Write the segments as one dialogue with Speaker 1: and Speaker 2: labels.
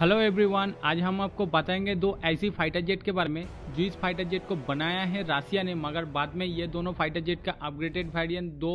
Speaker 1: Hello everyone, आज हम आपको बताएंगे दो ऐसी फाइटर जेट के बारे में जो इस फाइटर जेट को बनाया है रसिया ने, मगर बाद में ये दोनों फाइटर जेट का अपग्रेडेड वेरिएंट दो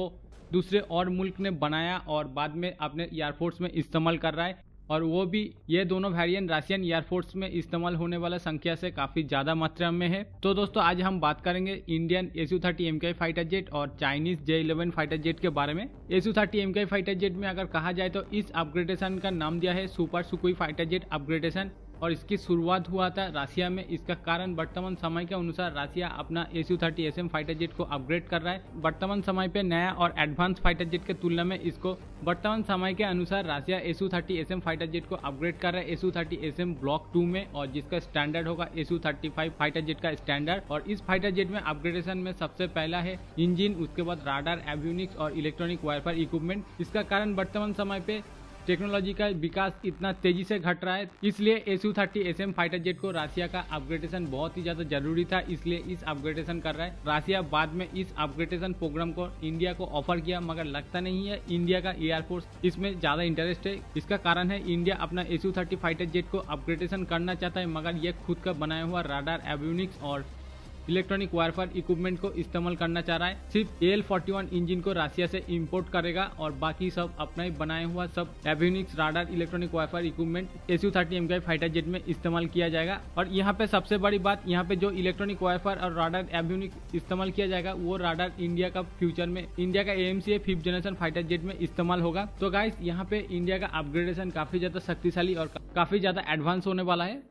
Speaker 1: दूसरे और मुल्क ने बनाया और बाद में अपने एयरफोर्स में इस्तेमाल कर रहा है। और वो भी ये दोनों वेरिएंट रशियन एयरफोर्स में इस्तेमाल होने वाला संख्या से काफ़ी ज़्यादा मात्रा में है। तो दोस्तों आज हम बात करेंगे Indian SU-30 MKI fighter jet और चाइनीज J-11 फाइटर जेट के बारे में। SU-30 MKI फाइटर जेट में अगर कहा जाए तो इस अपग्रेडेशन का नाम दिया है सुपर सुकोई फाइटर जेट अपग्रेडेशन और इसकी शुरुआत हुआ था रसिया में। इसका कारण वर्तमान समय के अनुसार रसिया अपना SU-30 SM फाइटर जेट को अपग्रेड कर रहा है। वर्तमान समय पे नया और एडवांस फाइटर जेट के तुलना में इसको वर्तमान समय के अनुसार रसिया SU-30 SM फाइटर जेट को अपग्रेड कर रहा है SU-30 SM ब्लॉक 2 में, और जिसका स्टैंडर्ड होगा SU-35 फाइटर जेट का स्टैंडर्ड। और इस फाइटर जेट में अपग्रेडेशन में सबसे पहला है इंजन, उसके बाद राडार, एवियोनिक्स और इलेक्ट्रॉनिक वारफेयर इक्विपमेंट। इसका कारण वर्तमान समय पे टेक्नोलॉजी का विकास इतना तेजी से घट रहा है, इसलिए SU-30 SM फाइटर जेट को रसिया का अपग्रेडेशन बहुत ही ज्यादा जरूरी था, इसलिए इस अपग्रेडेशन कर रहा है रसिया। बाद में इस अपग्रेडेशन प्रोग्राम को इंडिया को ऑफर किया, मगर लगता नहीं है इंडिया का एयरफोर्स इसमें ज्यादा इंटरेस्ट है। इसका कारण है इंडिया अपना SU-30 फाइटर जेट को अपग्रेडेशन करना चाहता है, मगर यह खुद का बनाया हुआ राडार, एवियोनिक्स और इलेक्ट्रॉनिक वारफेयर इक्विपमेंट को इस्तेमाल करना चाह रहा है। सिर्फ AL-41 इंजन को रसिया से इंपोर्ट करेगा और बाकी सब अपना ही बनाया हुआ सब avionics, radar, electronic warfare equipment SU-30 MKI fighter jet में इस्तेमाल किया जाएगा। और यहाँ पे सबसे बड़ी बात, यहाँ पे जो इलेक्ट्रॉनिक वारफेयर और राडार, एवियोनिक्स इस्तेमाल किया जाएगा वो राडार इंडिया का फ्यूचर में इंडिया का AMCA 5th generation fighter jet में इस्तेमाल होगा। तो गाइस यहाँ पे इंडिया का अपग्रेडेशन काफी ज्यादा शक्तिशाली और काफी ज्यादा एडवांस होने वाला है।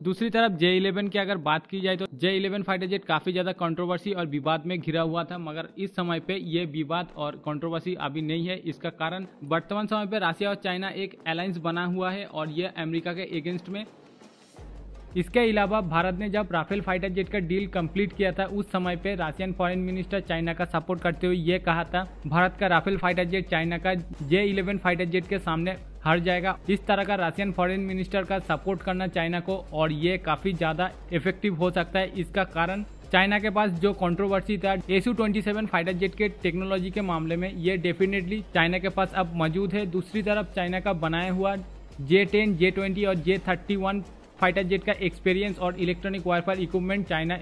Speaker 1: दूसरी तरफ J-11 की अगर बात की जाए तो J-11 फाइटर जेट काफी ज्यादा कंट्रोवर्सी और विवाद में घिरा हुआ था, मगर इस समय पे ये विवाद और कंट्रोवर्सी अभी नहीं है। इसका कारण वर्तमान समय पे रसिया और चाइना एक अलायंस बना हुआ है और ये अमेरिका के अगेंस्ट में। इसके अलावा भारत ने जब राफेल फाइटर जेट का डील कंप्लीट किया था उस समय पे रशियन फॉरेन मिनिस्टर चाइना का सपोर्ट करते हुए ये कहा था भारत का राफेल फाइटर जेट चाइना का J-11 फाइटर जेट के सामने हार जाएगा। इस तरह का रशियन फॉरेन मिनिस्टर का सपोर्ट करना चाइना को, और ये काफी ज्यादा इफेक्टिव हो सकता है। इसका कारण चाइना के पास जो कंट्रोवर्सी था SU-27 फाइटर जेट के टेक्नोलॉजी के मामले में, ये डेफिनेटली चाइना के पास अब मौजूद है। दूसरी तरफ चाइना का बनाया हुआ J-10, J-20 और J-31 फाइटर जेट का एक्सपीरियंस और electronic warfare equipment China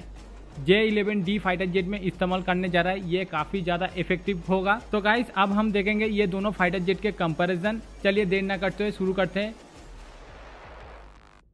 Speaker 1: J-11D fighter jet में इस्तेमाल करने जा रहा है, ये काफी ज्यादा इफेक्टिव होगा। तो गाइस अब हम देखेंगे ये दोनों फाइटर जेट के कंपैरिजन। चलिए देर न करते हुए शुरू करते हैं।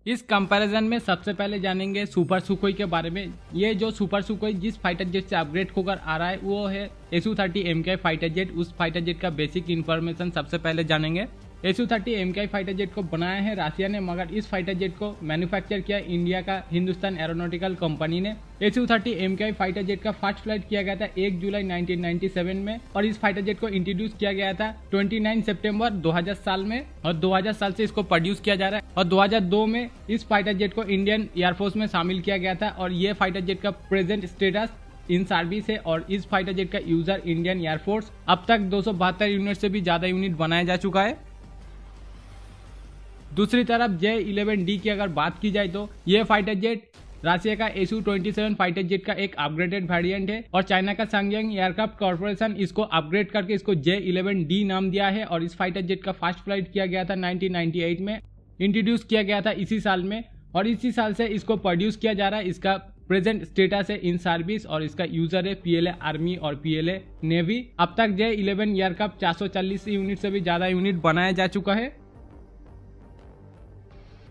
Speaker 1: इस कंपैरिजन में सबसे पहले जानेंगे सुपर सुकोई के बारे में। ये जो सुपर सुकोई जिस फाइटर जेट से अपग्रेड होकर आ रहा है वो है SU-30 MKI फाइटर जेट। उस फाइटर जेट का बेसिक इन्फॉर्मेशन सबसे पहले जानेंगे। SU-30 MKI फाइटर जेट को बनाया है रसिया ने, मगर इस फाइटर जेट को मैन्युफैक्चर किया इंडिया का हिंदुस्तान एरोनॉटिकल कंपनी ने। SU-30 MKI फाइटर जेट का फर्स्ट फ्लाइट किया गया था 1 जुलाई 1997 में, और इस फाइटर जेट को इंट्रोड्यूस किया गया था 29 सितंबर 2000 साल में, और 2000 साल से इसको प्रोड्यूस किया जा रहा है। और 2002 में इस फाइटर जेट को इंडियन एयरफोर्स में शामिल किया गया था, और ये फाइटर जेट का प्रेजेंट स्टेटस इन सर्विस है। और इस फाइटर जेट का यूजर इंडियन एयरफोर्स। अब तक 272 यूनिट से भी ज्यादा यूनिट बनाया जा चुका है। दूसरी तरफ J-11D की अगर बात की जाए तो ये फाइटर जेट रसिया का SU-27 फाइटर जेट का एक अपग्रेडेड वेरिएंट है, और चाइना का संगयांग एयरक्राफ्ट कॉर्पोरेशन इसको अपग्रेड करके इसको J-11D नाम दिया है। और इस फाइटर जेट का फर्स्ट फ्लाइट किया गया था 1998 में, इंट्रोड्यूस किया गया था इसी साल में, और इसी साल से इसको प्रोड्यूस किया जा रहा है। इसका प्रेजेंट स्टेटस है इन सर्विस, और इसका यूजर है PLA आर्मी और PLA नेवी। अब तक J-11 एयरक्राफ्ट 440 यूनिट से भी ज्यादा यूनिट बनाया जा चुका है।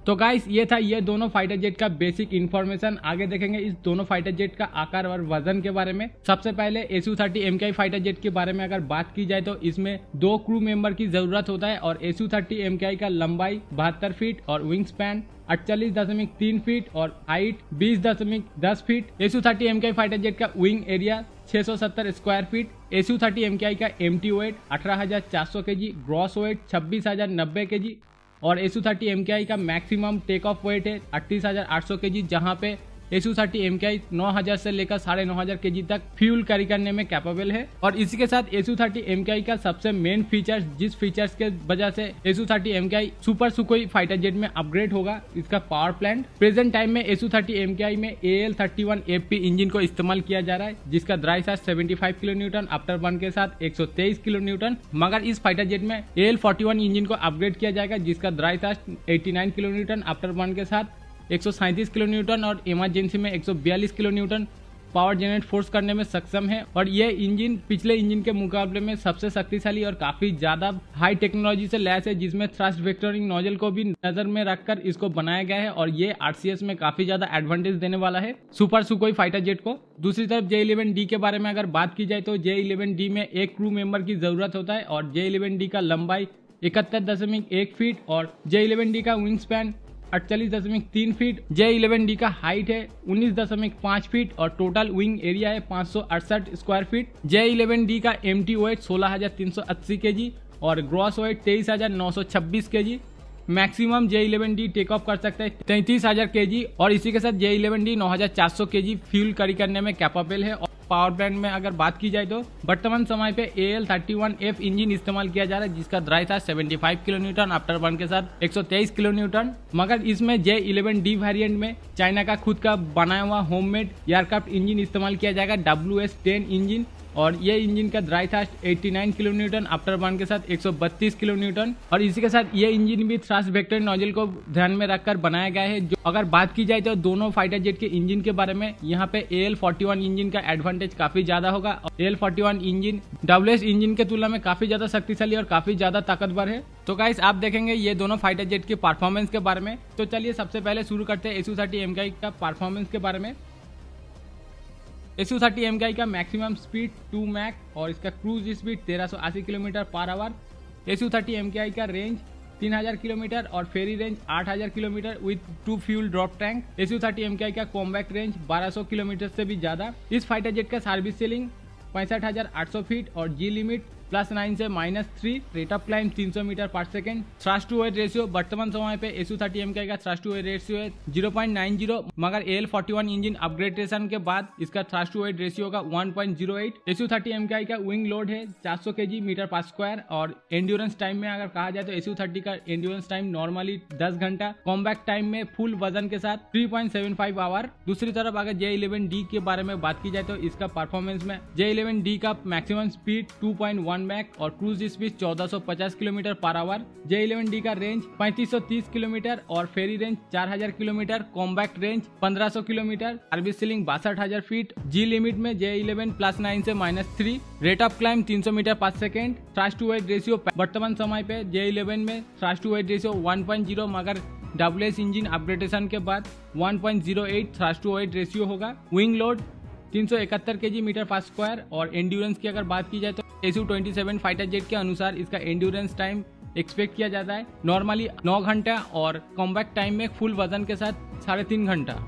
Speaker 1: तो गाइस ये था ये दोनों फाइटर जेट का बेसिक इन्फॉर्मेशन। आगे देखेंगे इस दोनों फाइटर जेट का आकार और वजन के बारे में। सबसे पहले SU-30 MKI फाइटर जेट के बारे में अगर बात की जाए तो इसमें 2 क्रू मेंबर की जरूरत होता है, और SU-30 MKI का लंबाई 72 फीट और विंग स्पैन 48.3 फीट और height 20.10 feet. SU-30 MKI fighter jet का wing area 670 square feet. SU-30 MKI का empty weight 18,400 kg, gross weight 26,090 kg, और SU-30 MKI का मैक्सिमम टेक ऑफ वेट है 38,800 kg, जहां पे Su-30 MKI 9000 से लेकर 9500 kg तक फ्यूल कैरी करने में कैपेबल है। और इसी के साथ Su-30 MKI का सबसे मेन फीचर्स, जिस फीचर्स के वजह से Su-30 MKI super Sukhoi fighter jet में अपग्रेड होगा, इसका पावर प्लांट। प्रेजेंट टाइम में Su-30 MKI में AL-31FP इंजन को इस्तेमाल किया जा रहा है, जिसका dry charge 75 kilo Newton, after burn के साथ 123 किलो न्यूटन। मगर इस फाइटर जेट में AL-41 इंजन को अपग्रेड किया जाएगा, जिसका dry charge 89 kilo Newton, after burn के साथ 137 किलो न्यूटन और इमरजेंसी में 142 kilo Newton power generate force करने में सक्षम है। और ये इंजन पिछले इंजन के मुकाबले में सबसे शक्तिशाली और काफी ज्यादा हाई टेक्नोलॉजी से लैस है, जिसमें थ्रस्ट वेक्टरिंग नोजल को भी नजर में रखकर इसको बनाया गया है। और ये RCS में काफी ज्यादा एडवांटेज देने वाला है सुपर सुखोई फाइटर जेट को। दूसरी तरफ J-11D के बारे में अगर बात की जाए तो J-11D में एक क्रू मेंबर की जरूरत होता है और J-11D का लंबाई 71.1 फीट और J-11D का विंग स्पैन 48.3 फीट। J-11D का हाइट है 19.5 फीट और टोटल विंग एरिया है 568 स्क्वायर फीट। J-11D का MTO वेट 16,380 kg और gross weight 23,926 kg। Maximum J-11D take off कर सकता है 33,000 kg और इसी के साथ J-11D 9,400 kg फ्यूल कैरी करने में कैपेबल है। और पावर प्लांट में अगर बात की जाए तो वर्तमान समय पे AL-31F इंजन इस्तेमाल किया जा रहा है, जिसका dry charge 75 kilo Newton, after burn के साथ 123 किलो न्यूटन। मगर इसमें J-11D वेरिएंट में चाइना का खुद का बनाया हुआ होममेड एयरक्राफ्ट इंजन इस्तेमाल किया जाएगा, WS-10 इंजन। और ये इंजन का dry charge 89 kilo Newton, after burn के साथ 132 किलो न्यूटन। और इसी के साथ ये इंजन भी थ्रस्ट वेक्टर नोजल को ध्यान में रखकर बनाया गया है। जो अगर बात की जाए तो दोनों फाइटर जेट के इंजन के बारे में, यहाँ पे AL-41 इंजन का एडवांटेज काफी ज्यादा होगा। AL-41 इंजन WS इंजन के तुलना में काफी ज्यादा शक्तिशाली और काफी ज्यादा ताकतवर है। तो गाइस आप देखेंगे ये दोनों फाइटर जेट के परफॉर्मेंस के बारे में। तो चलिए सबसे पहले शुरू करते हैं Su-30 MKI का परफॉर्मेंस के बारे में। Su-30 MKI का मैक्सिमम स्पीड 2 मैक और इसका cruise speed 1380 kilometre per hour. Su-30 MKI का रेंज 3000 किलोमीटर और ferry range 8000 kilometre with 2 fuel drop tank. Su-30 MKI का कॉम्बैक्ट रेंज 1200 किलोमीटर से भी ज्यादा। इस फाइटर जेट का सर्विस सीलिंग 65,800 फीट और जी लिमिट +9 से -3, rate of climb 300 metre per second. Thrust to weight ratio वर्तमान समय पे Su-30 MKI का थ्रस्ट टू वेट रेशियो है 0.90, मगर AL-41 इंजन अपग्रेडेशन के बाद इसका थ्रस्ट टू वेट रेशियो होगा 1.08। Su-30 MKI का विंग लोड है 400 kg मीटर पर स्क्वायर। और एंड्योरेंस टाइम में अगर कहा जाए तो Su-30 का एंड्योरेंस टाइम नॉर्मली 10 घंटा, कॉम्बैक्ट टाइम में फुल वजन के साथ 3.75 आवर। दूसरी तरफ अगर J-11D के बारे में बात की जाए तो इसका परफॉर्मेंस में J-11D का मैक्सिमम स्पीड 2.1 मैक और cruise speed 1450 kilometre per hour. J-11D का रेंज 3530 किलोमीटर और ferry range 4000 kilometre, combat range 1500 kilometre, service ceiling 62,000 feet. G limit में J-11 +9 से -3, rate of climb 300 metre per second. Thrust to weight ratio वर्तमान समय पे J-11 में thrust to weight ratio 1.0, मगर WS engine upgradation के बाद 1.08 थ्रस्ट टू वेट रेशियो होगा। विंग लोड 371 kg मीटर पर स्क्वायर। और एंड्योरेंस की अगर बात की जाए तो Su-27 फाइटर जेट के अनुसार इसका एंड्योरेंस टाइम एक्सपेक्ट किया जाता है नॉर्मली 9 घंटा और कॉम्बैक्ट टाइम में फुल वजन के साथ 3.5 घंटा।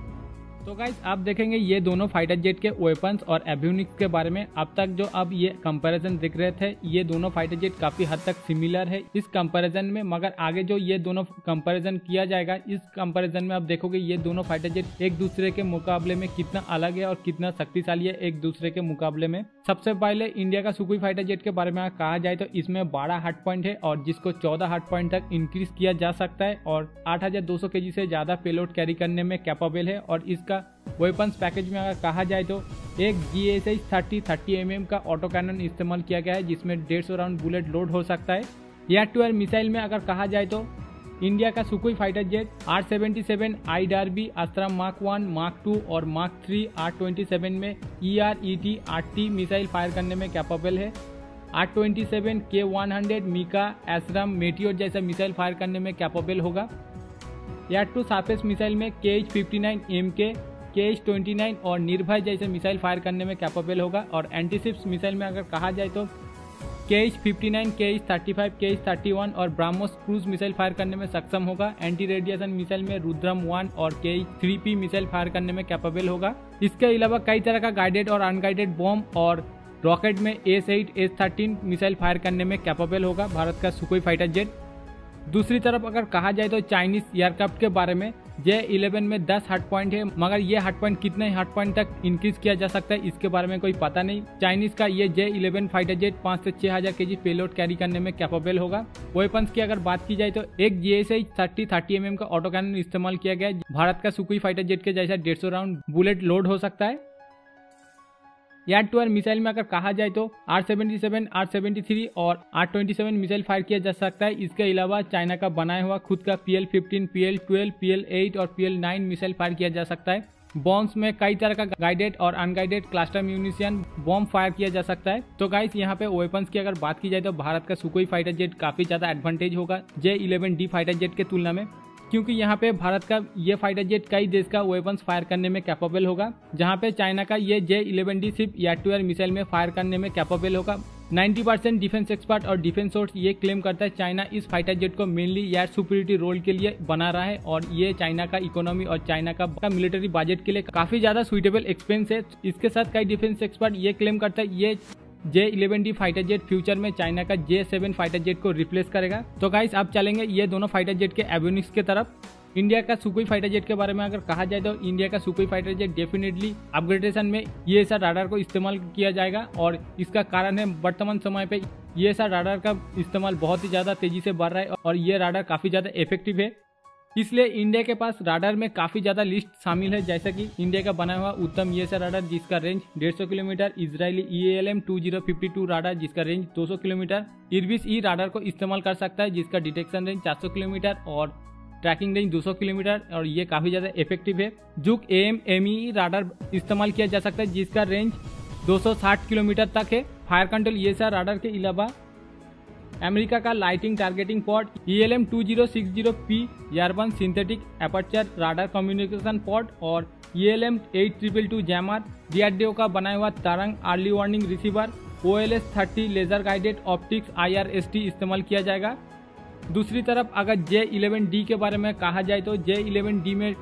Speaker 1: तो गाइस आप देखेंगे ये दोनों फाइटर जेट के वेपन्स और एवियोनिक्स के बारे में। अब तक जो अब ये कंपैरिजन दिख रहे थे, ये दोनों फाइटर जेट काफी हद तक सिमिलर है इस कंपैरिजन में। मगर आगे जो ये दोनों कंपैरिजन किया जाएगा, इस कंपैरिजन में आप देखोगे ये दोनों फाइटर जेट एक दूसरे के मुकाबले में कितना अलग है और कितना शक्तिशाली है एक दूसरे के मुकाबले में। सबसे पहले इंडिया का सुखोई फाइटर जेट के बारे में कहा जाए तो इसमें 12 हार्ड पॉइंट है और जिसको 14 हार्ड पॉइंट तक इंक्रीज किया जा सकता है और 8200 kg से ज्यादा पेलोड कैरी करने में कैपेबल है। और इसका वेपन्स पैकेज में अगर कहा जाए तो एक GSH 30 mm का ऑटो कैनन इस्तेमाल किया गया है, जिसमें 150 राउंड बुलेट लोड हो सकता है। एयर टू एयर मिसाइल में अगर कहा जाए तो इंडिया का Sukhoi fighter jet R-77 IDRB अस्त्रा mark 1, mark 2 और मार्क 3 R-27 में ER-ET RT मिसाइल फायर करने में कैपेबल है। R-27 K-100 मीका, एसरम, मेटियोर जैसा मिसाइल फायर करने में कैपेबल होगा। एयर टू सरफेस मिसाइल में KH-59 MK, KH-29 और निर्भय जैसे मिसाइल फायर करने में कैपेबल होगा। और एंटीशिप्स मिसाइल में अगर कहा जाए तो KH-59, KH-35, KH-31 और ब्राह्मोस क्रूज मिसाइल फायर करने में सक्षम होगा। एंटी रेडिएशन मिसाइल में रुद्रम 1 और KH-3P मिसाइल फायर करने में कैपेबल होगा। इसके अलावा कई तरह का गाइडेड और अनगाइडेड बॉम्ब और रॉकेट में S-8, S-13 मिसाइल फायर करने में कैपेबल होगा भारत का सुखोई फाइटर जेट। दूसरी तरफ अगर कहा जाए तो चाइनीज एयरक्राफ्ट के बारे में, J11 में 10 हार्ड पॉइंट है, मगर ये हार्ड पॉइंट कितने हार्ड पॉइंट तक इंक्रीज किया जा सकता है इसके बारे में कोई पता नहीं। चाइनीज का ये J11 फाइटर जेट 5 से 6000 kg पेलोड कैरी करने में कैपेबल होगा। वेपन्स की अगर बात की जाए तो एक GSI 30 mm का ऑटो कैनन इस्तेमाल किया गया है। भारत का सुखोई फाइटर जेट के जैसा 150 राउंड बुलेट लोड हो सकता है। एयर टू एयर मिसाइल में अगर कहा जाए तो R77, R73 और R27 मिसाइल फायर किया जा सकता है। इसके अलावा चाइना का बनाया हुआ खुद का PL-15, PL-12, PL-8 और PL-9 मिसाइल फायर किया जा सकता है। बॉम्ब्स में कई तरह का गाइडेड और unguided cluster munition bomb fire किया जा सकता है। तो गाइस यहाँ पे वेपन्स की अगर बात की जाए तो भारत का सुखोई फाइटर जेट काफी ज्यादा एडवांटेज होगा J11D फाइटर जेट के तुलना में, क्योंकि यहाँ पे भारत का ये फाइटर जेट कई देश का वेपन्स फायर करने में कैपेबल होगा, जहाँ पे चाइना का ये J11D सिर्फ एयर टू एयर मिसाइल में फायर करने में कैपेबल होगा। 90% डिफेंस एक्सपर्ट और डिफेंस सोर्स ये क्लेम करता है चाइना इस फाइटर जेट को मेनली एयर सुपीरियरिटी रोल के लिए बना रहा है और ये चाइना का इकोनॉमी और चाइना का मिलिट्री बजट के लिए काफी ज्यादा सुइटेबल एक्सपेंस है। इसके साथ कई डिफेंस एक्सपर्ट ये क्लेम करता है ये J11D फाइटर जेट फ्यूचर में चाइना का J7 फाइटर जेट को रिप्लेस करेगा। तो गाइस अब चलेंगे ये दोनों फाइटर जेट के एवियोनिक्स के तरफ। इंडिया का सुखोई फाइटर जेट के बारे में अगर कहा जाए तो इंडिया का Sukhoi fighter jet definitely upgradation में ये ऐसा राडार को इस्तेमाल किया जाएगा और इसका कारण है वर्तमान समय पे ये ऐसा राडार का इस्तेमाल बहुत ही ज्यादा तेजी से बढ़ रहा है और ये राडार काफी ज्यादा इफेक्टिव है। इसलिए इंडिया के पास राडार में काफी ज्यादा लिस्ट शामिल है, जैसा कि इंडिया का बना हुआ उत्तम ईएसआर राडार जिसका range 150 kilometre, Israeli EALM 2052 radar जिसका रेंज 200 किलोमीटर, इर्बिस ई राडार को इस्तेमाल कर सकता है जिसका डिटेक्शन रेंज 400 किलोमीटर और ट्रैकिंग रेंज 200 किलोमीटर और ये काफी ज्यादा इफेक्टिव है। जुक AMME राडार इस्तेमाल किया जा सकता है जिसका रेंज 260 किलोमीटर तक है। फायर कंट्रोल ईएसआर राडार के अलावा अमेरिका का lightning targeting pod ELM 2060P airborne synthetic aperture radar communication pod और ELM 8222 जैमर, DRDO का बनाया हुआ Tarang early warning receiver, OLS 30 laser guided optics IRST इस्तेमाल किया जाएगा। दूसरी तरफ अगर J11D के बारे में कहा जाए तो J11D में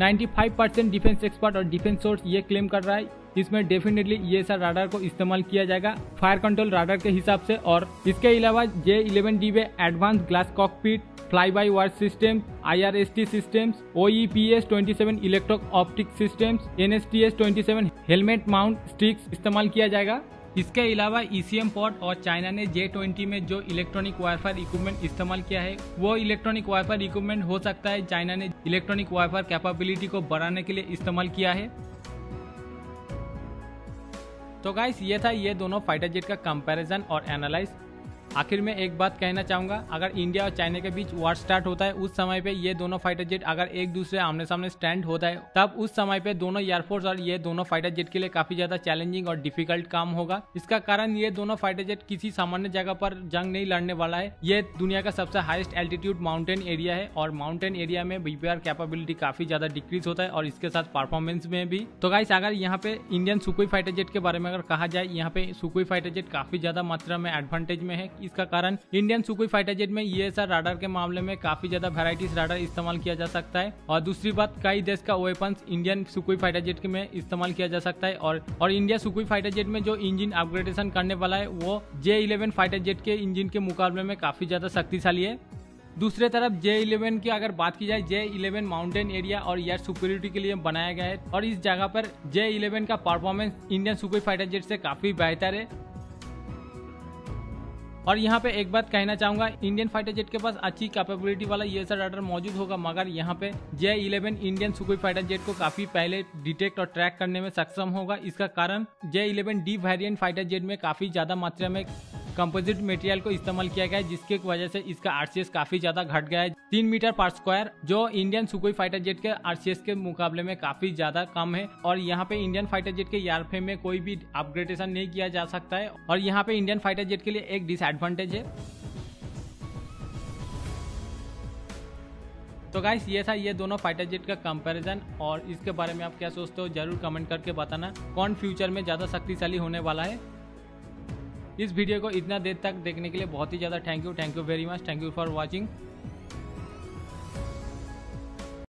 Speaker 1: 95% डिफेंस एक्सपर्ट और डिफेंस सोर्स ये क्लेम कर रहा है इसमें डेफिनेटली ये सब राडार को इस्तेमाल किया जाएगा फायर कंट्रोल राडार के हिसाब से। और इसके अलावा J11D में advance glass cockpit, fly by wire system, IRST systems, OEPS 27 electro optic systems, NSTS 27 helmet mount sticks इस्तेमाल किया जाएगा। इसके अलावा ECM पॉड और चाइना ने J20 में जो इलेक्ट्रॉनिक वायरफायर इक्विपमेंट इस्तेमाल किया है वो इलेक्ट्रॉनिक वायरफायर इक्विपमेंट हो सकता है चाइना ने इलेक्ट्रॉनिक वायरफायर कैपेबिलिटी को बढ़ाने के लिए इस्तेमाल किया है। तो गाइस ये था ये दोनों फाइटर जेट का कंपैरिजन और एनालाइज। आखिर में एक बात कहना चाहूंगा, अगर इंडिया और चाइना के बीच वॉर स्टार्ट होता है उस समय पे ये दोनों फाइटर जेट अगर एक दूसरे आमने सामने स्टैंड होता है तब उस समय पे दोनों एयरफोर्स और ये दोनों फाइटर जेट के लिए काफी ज्यादा चैलेंजिंग और डिफिकल्ट काम होगा। इसका कारण ये दोनों फाइटर जेट किसी सामान्य जगह पर जंग नहीं लड़ने वाला है। ये दुनिया का सबसे हाईएस्ट एल्टीट्यूड माउंटेन एरिया है और माउंटेन एरिया में VPR कैपेबिलिटी काफी ज्यादा डिक्रीज होता है और इसके साथ परफॉर्मेंस में भी। तो गाइस अगर यहाँ पे इंडियन सुखोई फाइटर जेट के बारे में अगर कहा जाए, यहाँ पे सुखोई फाइटर जेट काफी ज्यादा मात्रा में एडवांटेज में है। इसका कारण इंडियन सुखोई फाइटर जेट में ये सर राडार के मामले में काफी ज्यादा वैराइटीज राडार इस्तेमाल किया जा सकता है और दूसरी बात कई देश का weapons Indian Sukhoi fighter jet में इस्तेमाल किया जा सकता है और इंडिया सुखोई फाइटर जेट में जो इंजन अपग्रेडेशन करने वाला है वो J11 फाइटर जेट के इंजन के मुकाबले में काफी ज्यादा शक्तिशाली है। दूसरे तरफ J11 की अगर बात की जाए, J11 माउंटेन एरिया और एयर सुपीरियरिटी के लिए बनाया गया है और इस जगह पर J11 का performance Indian Sukhoi fighter jet से काफी बेहतर है। और यहाँ पे एक बात कहना चाहूंगा, इंडियन फाइटर जेट के पास अच्छी कैपेबिलिटी वाला ये सब राडार मौजूद होगा, मगर यहाँ पे J11 Indian Sukhoi fighter jet को काफी पहले डिटेक्ट और ट्रैक करने में सक्षम होगा। इसका कारण J11D वेरिएंट फाइटर जेट में काफी ज्यादा मात्रा में कंपोजिट मटेरियल को इस्तेमाल किया गया है जिसके वजह से इसका RCS काफी ज्यादा घट गया है 3 मीटर पर स्क्वायर, जो इंडियन सुखोई फाइटर जेट के RCS के मुकाबले में काफी ज्यादा कम है। और यहाँ पे इंडियन फाइटर जेट के एयरफ्रेम में कोई भी अपग्रेडेशन नहीं किया जा सकता है और यहाँ पे इंडियन फाइटर जेट के लिए एक डिसएडवांटेज है। तो गाइस ये था ये दोनों फाइटर जेट का कंपैरिजन और इसके बारे में आप क्या सोचते हो जरूर कमेंट करके बताना कौन फ्यूचर में ज्यादा शक्तिशाली होने वाला है। इस वीडियो को इतना देर तक देखने के लिए बहुत ही ज़्यादा thank you very much, thank you for watching.